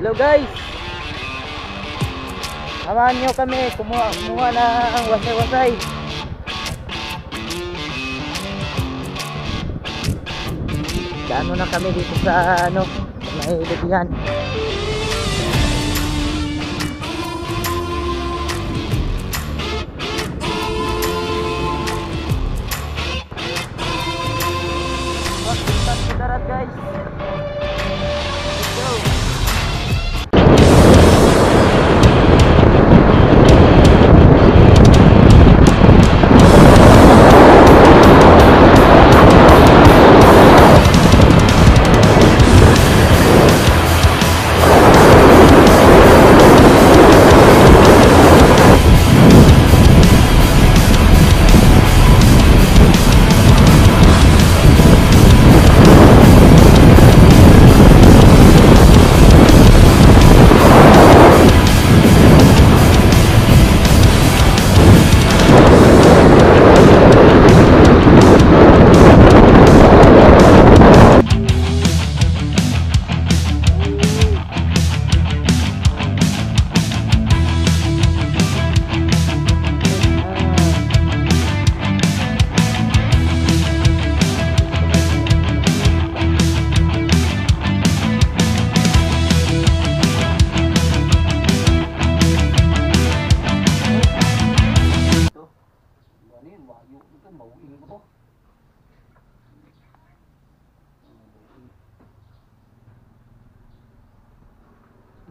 Hello guys, samahan nyo kami kumuha na ang wasay-wasay. Gaano na kami dito sa sa may lubihan. Sultan kudarat guys. Let's go.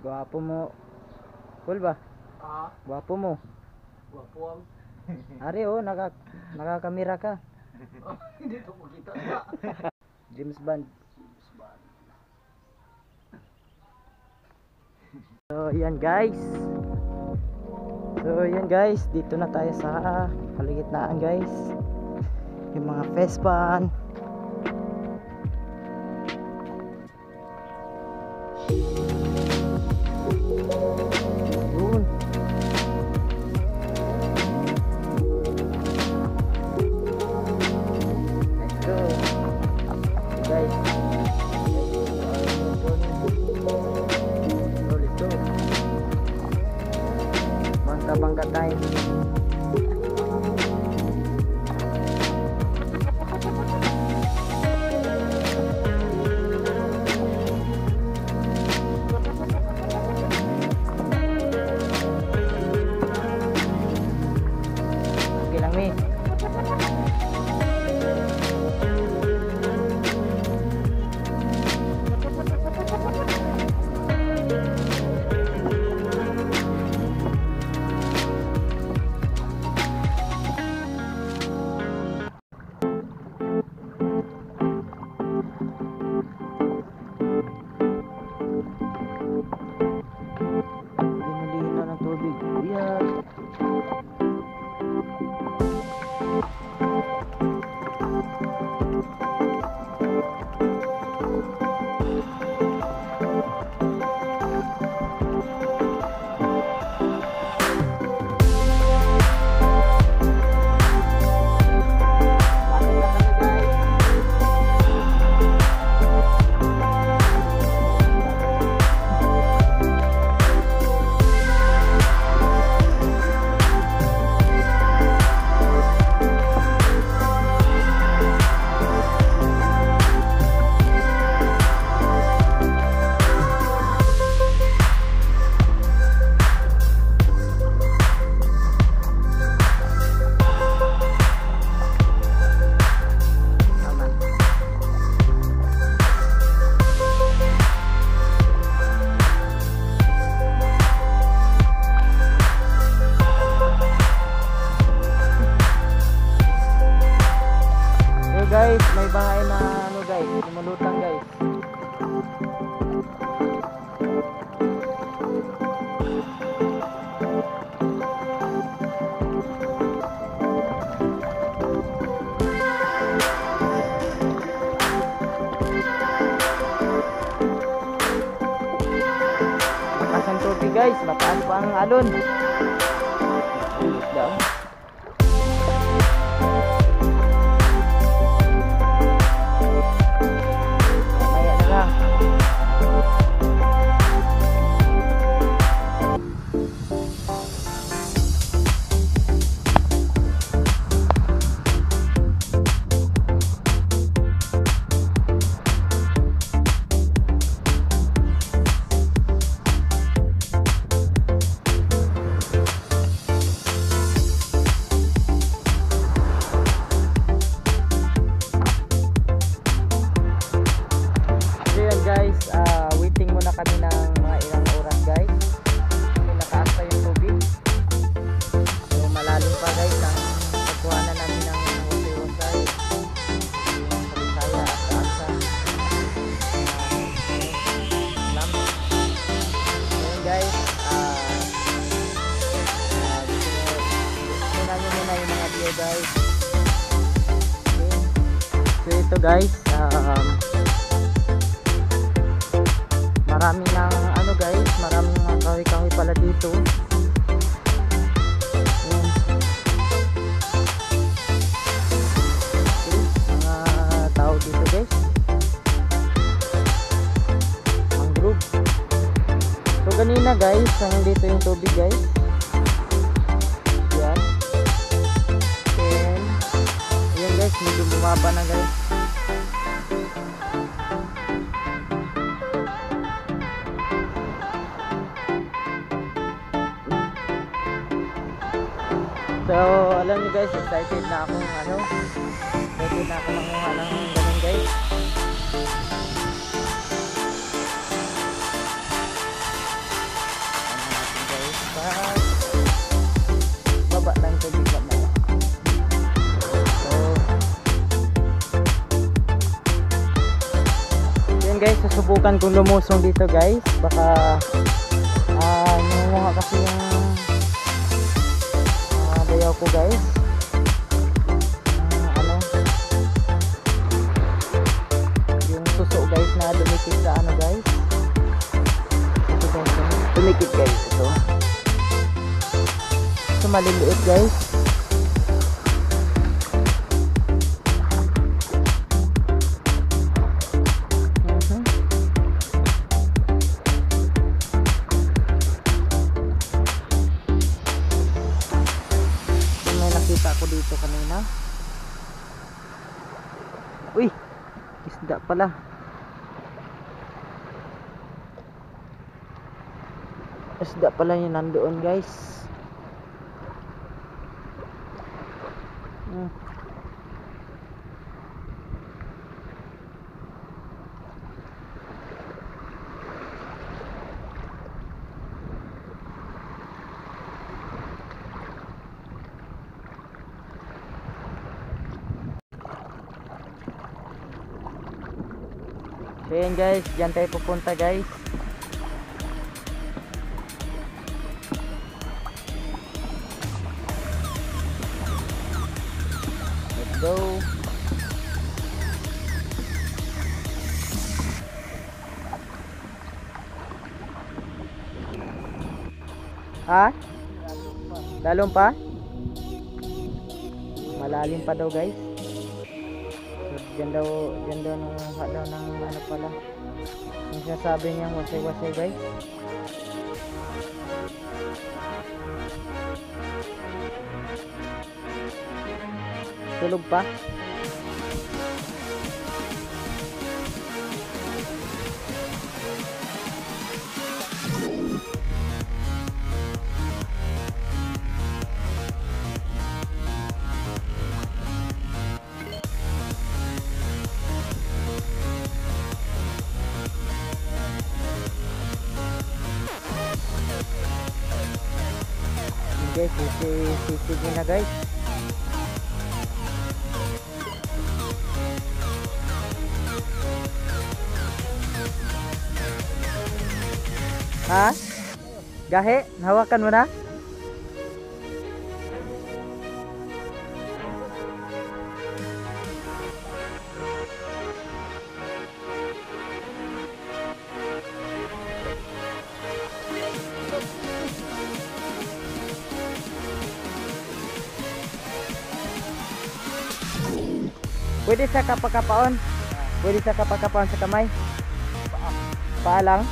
Gwapo mo. Cool ba? Gwapo mo. Gwapo ang. Ari nakakamera ka. Hindi to makita. James Bond. So yan guys. Dito na tayo sa kaligitnaan guys. Yung mga Vespan. Bangka time. Okay lang mi. Guys, may bahay na guys, lumulutang guys. Mataas ang tubig guys, mataas pa ang alon. Daw. kami ng mga ilang oras guys. Kasi nakaas pa yung tubig. So malalim pa guys ang pagkuhanan namin ng wasay-wasay. Yung sa Bisaya, asa-asa. Ngayon guys, muna yung mga view guys. Okay. So ito guys, marami ng ano guys, maraming mga kahoy-kahoy pala dito. Ayan. Okay, mga tao dito guys. Mangrove. So kanina guys, nandito yung tubig guys. Yan. And ayan guys, medyo bumaba na guys. So, alam niyo guys, excited na akong manguha ng ganun guys. Ano natin guys, baba lang tubig mamaya. So, yun guys, susubukan kong lumusong dito guys. Baka, nangunguha kasi yung bayaw ko guys. Yung suso guys na dumikit sa ano guys. Ito guys, dumikit guys ito. Ito maliliit guys. Nakita ko dito kanina. Uy, isda pala. Isda pala yung nandoon guys. So yun guys, dyan tayo pupunta guys. Let's go. Ha? Lalong pa? Malalim pa daw guys. Diyan daw nanguha daw ng ano pala, yung sinasabi niyang wasay-wasay guys. Tulog pa. Guys, sisig na guys. Ha? Gahe? Nahawakan mo na? Pwede sa kapakapaon. Pwede sa kapakapaon sa kamay. Paa lang.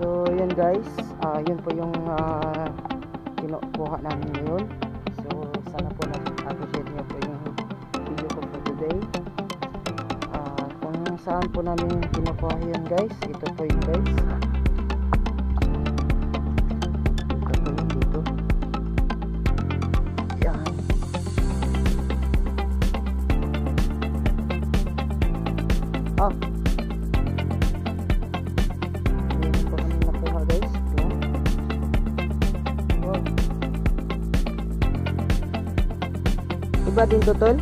So yun guys, yun po yung kinukuha namin ngayon. So sana po na-appreciate nyo po yung video ko for today. Kung saan po namin kinukuha yun guys, ito po yun guys. Ito po yun dito. Yan. Iba din to tol?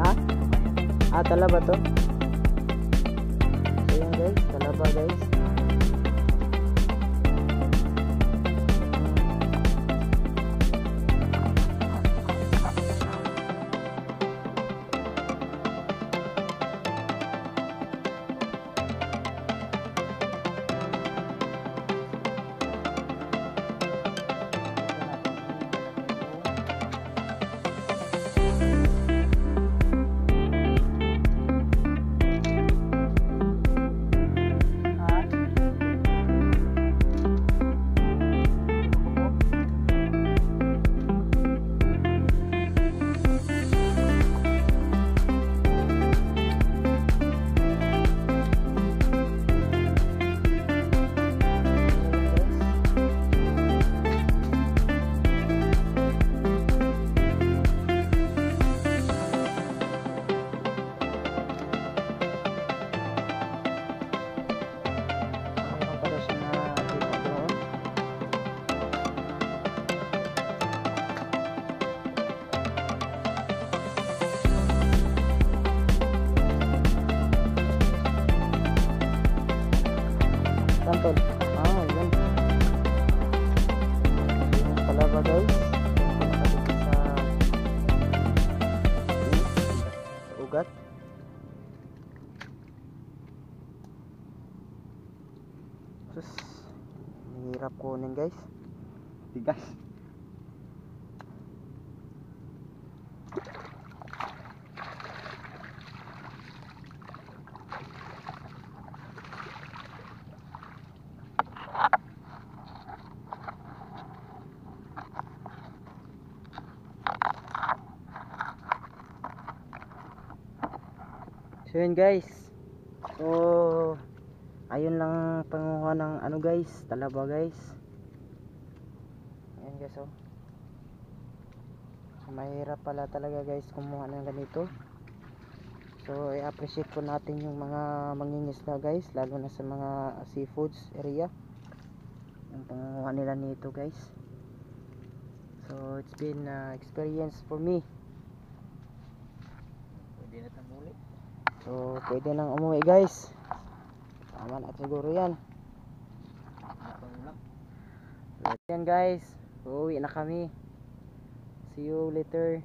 Ha? Talaba to? So yan guys, talaba guys. kunin guys. Tigas. So yun guys. So ayun lang panguha ng ano guys, talaba guys. Ayan guys oh. Mahirap pala talaga guys kumuha ng ganito. So i-appreciate ko natin yung mga mangingisda guys, lalo na sa mga seafoods area. Yung panguha nila nito guys. So it's been experience for me. Pwede na tang muli. So pwede nang umuwi guys. Tama na siguro yan. Napangulap. Yan guys, uuwi na kami. See you later.